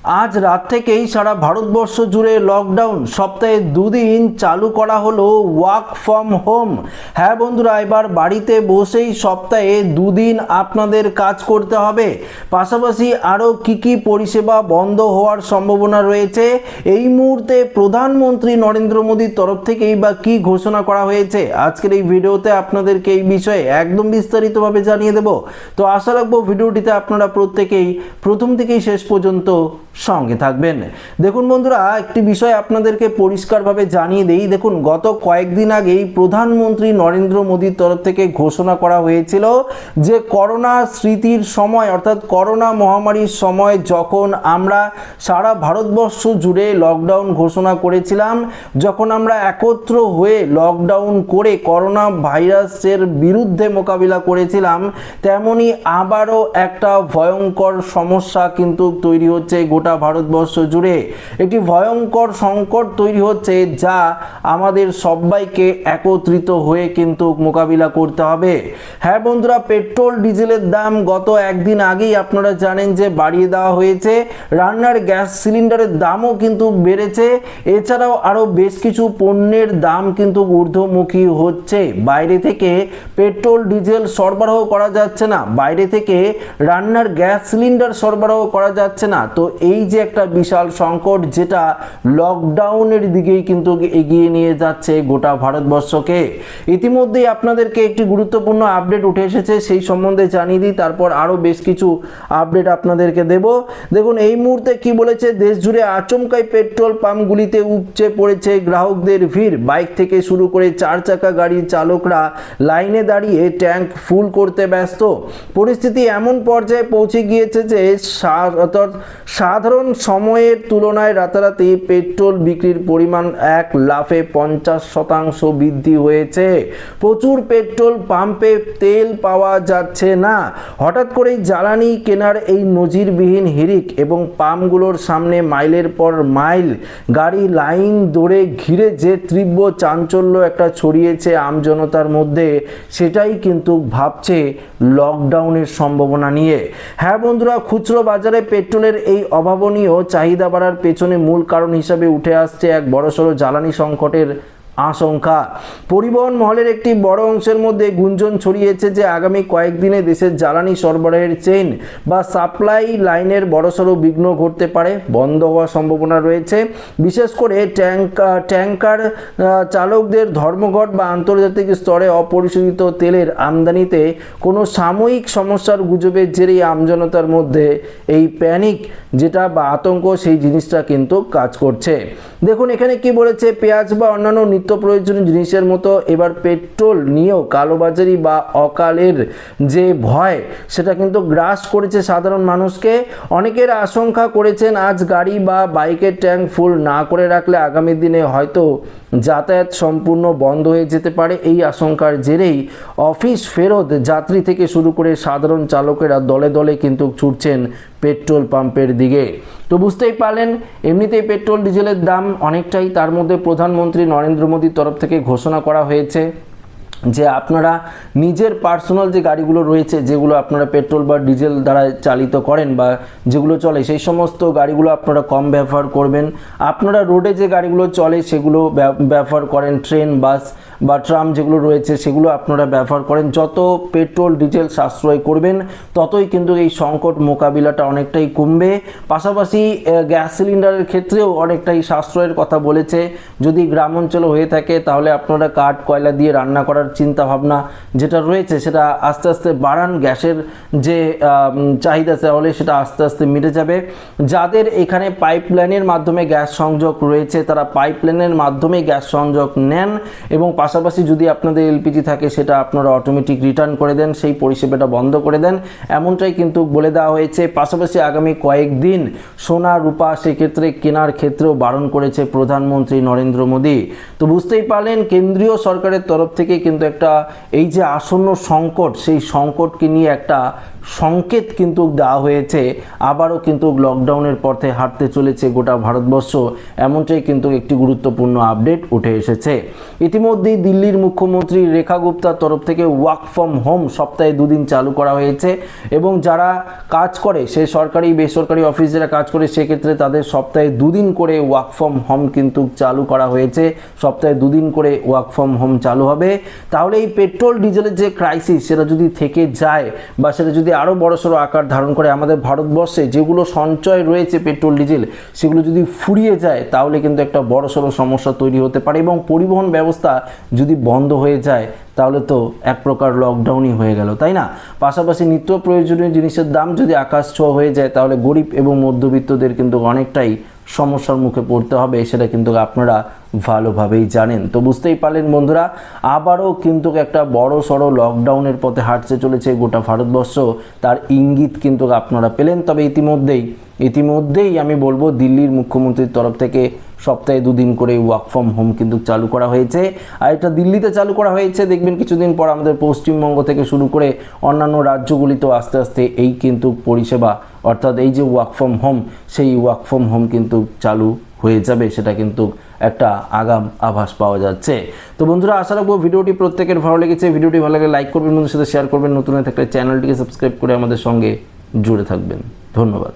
আজ রাত থেকেই সারা ভারতবর্ষ জুড়ে লকডাউন, সপ্তাহে দুদিন চালু করা হলো ওয়ার্ক ফ্রম হোম। হ্যাঁ বন্ধুরা, এবার বাড়িতে বসেই সপ্তাহে দুদিন আপনাদের কাজ করতে হবে। পাশাপাশি আরও কি পরিষেবা বন্ধ হওয়ার সম্ভাবনা রয়েছে, এই মুহূর্তে প্রধানমন্ত্রী নরেন্দ্র মোদীর তরফ থেকেই বা কি ঘোষণা করা হয়েছে, আজকের এই ভিডিওতে আপনাদেরকে এই বিষয়ে একদম বিস্তারিতভাবে জানিয়ে দেব। তো আশা রাখবো ভিডিওটিতে আপনারা প্রত্যেকেই প্রথম থেকেই শেষ পর্যন্ত সঙ্গে থাকবেন। দেখুন বন্ধুরা, একটি বিষয় আপনাদেরকে পরিষ্কারভাবে জানিয়ে দেই। দেখুন, গত কয়েকদিন আগেই প্রধানমন্ত্রী নরেন্দ্র মোদীর তরফ থেকে ঘোষণা করা হয়েছিল যে করোনা স্মৃতির সময়, অর্থাৎ করোনা মহামারীর সময় যখন আমরা সারা ভারতবর্ষ জুড়ে লকডাউন ঘোষণা করেছিলাম, যখন আমরা একত্র হয়ে লকডাউন করে করোনা ভাইরাসের বিরুদ্ধে মোকাবিলা করেছিলাম, তেমনি আবারও একটা ভয়ঙ্কর সমস্যা কিন্তু তৈরি হচ্ছে গোটা ভারতবর্ষ জুড়ে। একটি ভয়ঙ্কর সংকট তৈরি হচ্ছে, যা আমাদের সবাইকে একত্রিত হয়ে কিন্তু মোকাবিলা করতে হবে। হ্যাঁ বন্ধুরা, পেট্রোল ডিজেলের দাম গত একদিন আগেই আপনারা জানেন যে বাড়িয়ে দেওয়া হয়েছে। রান্নার গ্যাস সিলিন্ডারের দামও কিন্তু বেড়েছে। এছাড়াও আরও বেশ কিছু পণ্যের দাম কিন্তু ঊর্ধ্বমুখী হচ্ছে। বাইরে থেকে পেট্রোল ডিজেল সরবরাহ করা যাচ্ছে না, বাইরে থেকে রান্নার গ্যাস সিলিন্ডার সরবরাহ করা যাচ্ছে না। তো এই যে একটা বিশাল সংকট, যেটা লকডাউনের দিকেই কিন্তু এগিয়ে নিয়ে যাচ্ছে গোটা ভারতবর্ষকে। ইতিমধ্যেই আপনাদেরকে একটি গুরুত্বপূর্ণ আপডেট উঠে এসেছে, সেই সম্বন্ধে জানিয়ে দিই, তারপর আরও বেশ কিছু আপডেট আপনাদেরকে দেব। দেখুন এই মুহূর্তে কি বলেছে, দেশ জুড়ে আচমকাই পেট্রোল পাম্পগুলিতে উপচে পড়েছে গ্রাহকদের ভিড়। বাইক থেকে শুরু করে 4 চাকা গাড়ির চালকরা লাইনে দাঁড়িয়ে ট্যাঙ্ক ফুল করতে ব্যস্ত। পরিস্থিতি এমন পর্যায়ে পৌঁছে গিয়েছে যে সাধারণ সময়ের তুলনায় রাতারাতি পেট্রোল বিক্রির পরিমাণ এক লাফে 50% বৃদ্ধি হয়েছে। প্রচুর পেট্রোল পাম্পে তেল পাওয়া যাচ্ছে না। হঠাৎ করেই জ্বালানি কেনার এই নজিরবিহীন হিড়িক এবং পাম্পগুলোর সামনে মাইলের পর মাইল গাড়ি লাইন ধরে ঘিরে যে তীব্র চাঞ্চল্য একটা ছড়িয়েছে আমজনতার মধ্যে, সেটাই কিন্তু ভাবছে লকডাউনের সম্ভাবনা নিয়ে। হ্যাঁ বন্ধুরা, খুচরো বাজারে পেট্রোলের এই অভাবনীয় চাহিদা বাড়ার পেছনে মূল কারণ হিসাবে উঠে আসছে এক বড়সড় জ্বালানি সংকটের আশঙ্কা। পরিবহন মহলের একটি বড় অংশের মধ্যে গুঞ্জন ছড়িয়েছে যে আগামী কয়েকদিনে দেশের জ্বালানি সরবরাহের চেইন বা সাপ্লাই লাইনের বড়সড় বিঘ্ন ঘটতে পারে, বন্ধ হওয়ার সম্ভাবনা রয়েছে। বিশেষ করে ট্যাঙ্কার চালকদের ধর্মঘট বা আন্তর্জাতিক স্তরে অপরিশোধিত তেলের আমদানিতে কোনো সাময়িক সমস্যার গুজবের জেরেই আমজনতার মধ্যে এই প্যানিক যেটা বা আতঙ্ক, সেই জিনিসটা কিন্তু কাজ করছে। দেখুন এখানে কি বলেছে, পেঁয়াজ বা অন্যান্য নিত্য প্রয়োজনীয় জিনিসের মতো এবার পেট্রোল নিয়েও কালোবাজারি বা অকালের যে ভয়, সেটা কিন্তু গ্রাস করেছে সাধারণ মানুষকে। অনেকের আশঙ্কা করেছেন আজ গাড়ি বা বাইকের ট্যাঙ্ক ফুল না করে রাখলে আগামী দিনে হয়তো যাতায়াত সম্পূর্ণ বন্ধ হয়ে যেতে পারে। এই আশঙ্কার জেরেই অফিস ফেরত যাত্রী থেকে শুরু করে সাধারণ চালকেরা দলে দলে কিন্তু ছুটছেন পেট্রোল পাম্পের দিকে। তো বুঝতেই পারলেন, এমনিতেই পেট্রোল ডিজেলের দাম অনেকটাই, তার মধ্যে প্রধানমন্ত্রী নরেন্দ্র মোদীর তরফ থেকে ঘোষণা করা হয়েছে যে আপনারা নিজের পার্সোনাল যে গাড়িগুলো রয়েছে, যেগুলো আপনারা পেট্রোল বা ডিজেল দ্বারা চালিত করেন বা যেগুলো চলে, সেই সমস্ত গাড়িগুলো আপনারা কম ব্যবহার করবেন। আপনারা রোডে যে গাড়িগুলো চলে সেগুলো ব্যবহার করেন, ট্রেন, বাস বা ট্রাম যেগুলো রয়েছে সেগুলো আপনারা ব্যবহার করেন। যত পেট্রোল ডিজেল সাশ্রয় করবেন, ততই কিন্তু এই সংকট মোকাবিলাটা অনেকটাই কমবে। পাশাপাশি গ্যাস সিলিন্ডারের ক্ষেত্রেও অনেকটাই সাশ্রয়ের কথা বলেছে। যদি গ্রাম অঞ্চলে হয়ে থাকে তাহলে আপনারা কাঠ কয়লা দিয়ে রান্না করার চিন্তা ভাবনা যেটা রয়েছে সেটা আস্তে আস্তে বাড়ান। গ্যাসের যে চাহিদা, তাহলে সেটা আস্তে আস্তে মিটে যাবে। যাদের এখানে পাইপলাইনের মাধ্যমে গ্যাস সংযোগ রয়েছে, তারা পাইপলাইনের মাধ্যমে গ্যাস সংযোগ নেন এবং পাশাপাশি যদি আপনাদের এলপিজি থাকে সেটা আপনারা অটোমেটিক রিটার্ন করে দেন, সেই পরিষেবাটা বন্ধ করে দেন, এমনটাই কিন্তু বলে দেওয়া হয়েছে। পাশাপাশি আগামী কয়েকদিন সোনা রূপা সেক্ষেত্রে কেনার ক্ষেত্রেও বারণ করেছে প্রধানমন্ত্রী নরেন্দ্র মোদী। তো বুঝতেই পারলেন, কেন্দ্রীয় সরকারের তরফ থেকে কিন্তু একটা এই যে আসন্ন সংকট, সেই সংকটকে নিয়ে একটা সংকেত কিন্তু দেওয়া হয়েছে, আবারও কিন্তু লকডাউনের পথে হাঁটতে চলেছে গোটা ভারতবর্ষ, এমনটাই কিন্তু একটি গুরুত্বপূর্ণ আপডেট উঠে এসেছে। ইতিমধ্যেই দিল্লির মুখ্যমন্ত্রী রেখা গুপ্তার তরফ থেকে ওয়ার্ক ফ্রম হোম সপ্তাহে 2 দিন চালু করা হয়েছে এবং যারা কাজ করে, সে সরকারি বেসরকারি অফিস যারা কাজ করে, সেক্ষেত্রে তাদের সপ্তাহে 2 দিন করে ওয়ার্ক ফ্রম হোম কিন্তু চালু করা হয়েছে। সপ্তাহে 2 দিন করে ওয়ার্ক ফ্রম হোম চালু হবে। তাহলে এই পেট্রোল ডিজেলের যে ক্রাইসিস সেটা যদি থেকে যায় বা সেটা যদি আরও বড়সড় আকার ধারণ করে, আমাদের ভারতবর্ষে যেগুলো সঞ্চয় রয়েছে পেট্রোল ডিজেল সেগুলো যদি ফুরিয়ে যায়, তাহলে কিন্তু একটা বড়সড় সমস্যা তৈরি হতে পারে এবং পরিবহন ব্যবস্থা যদি বন্ধ হয়ে যায় তাহলে তো এক প্রকার লকডাউনই হয়ে গেল, তাই না? পাশাপাশি নিত্য প্রয়োজনীয় জিনিসের দাম যদি আকাশ ছোঁয়া হয়ে যায় তাহলে গরিব এবং মধ্যবিত্তদের কিন্তু অনেকটাই সমস্যার মুখে পড়তে হবে, সেটা কিন্তু আপনারা ভালোভাবেই জানেন। তো বুঝতেই পারলেন বন্ধুরা, আবারও কিন্তু একটা বড় সড়ো লকডাউনের পথে হাঁটতে চলেছে গোটা ভারতবর্ষ, তার ইঙ্গিত কিন্তু আপনারা পেলেন। তবে ইতিমধ্যেই আমি বলবো দিল্লির মুখ্যমন্ত্রীর তরফ থেকে সপ্তাহে 2 দিন করে ওয়ার্ক ফ্রম হোম কিন্তু চালু করা হয়েছে। আর এটা দিল্লিতে চালু করা হয়েছে, দেখবেন কিছুদিন পর আমাদের পশ্চিমবঙ্গ থেকে শুরু করে অন্যান্য রাজ্যগুলিতেও আস্তে আস্তে এই কিন্তু পরিষেবা, অর্থাৎ এই যে ওয়ার্ক ফ্রম হোম, সেই ওয়ার্ক ফ্রম হোম কিন্তু চালু হয়ে যাবে, সেটা কিন্তু একটা আগাম আভাস পাওয়া যাচ্ছে। তো বন্ধুরা, আশা রাখবো ভিডিওটি প্রত্যেকের ভালো লেগেছে। ভিডিওটি ভালো লাগলে লাইক করবেন, বন্ধুদের সাথে শেয়ার করবেন, নতুন হয়ে থাকলে চ্যানেলটিকে সাবস্ক্রাইব করে আমাদের সঙ্গে জুড়ে থাকবেন। ধন্যবাদ।